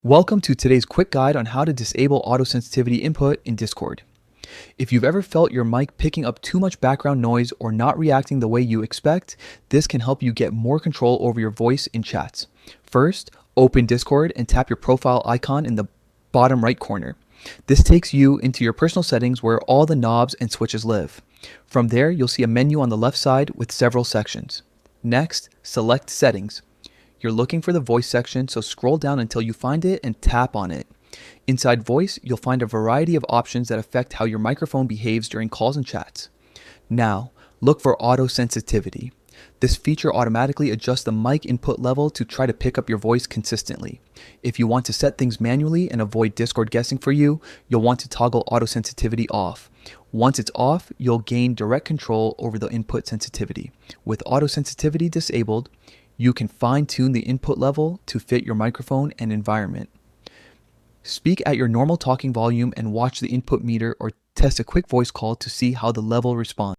Welcome to today's quick guide on how to disable auto sensitivity input in Discord. If you've ever felt your mic picking up too much background noise or not reacting the way you expect, this can help you get more control over your voice in chats. First, open Discord and tap your profile icon in the bottom right corner. This takes you into your personal settings where all the knobs and switches live. From there, you'll see a menu on the left side with several sections. Next, select Settings. You're looking for the voice section, so scroll down until you find it and tap on it. Inside voice, you'll find a variety of options that affect how your microphone behaves during calls and chats. Now, look for auto sensitivity. This feature automatically adjusts the mic input level to try to pick up your voice consistently. If you want to set things manually and avoid Discord guessing for you, you'll want to toggle auto sensitivity off. Once it's off, you'll gain direct control over the input sensitivity. With auto sensitivity disabled, you can fine-tune the input level to fit your microphone and environment. Speak at your normal talking volume and watch the input meter or test a quick voice call to see how the level responds.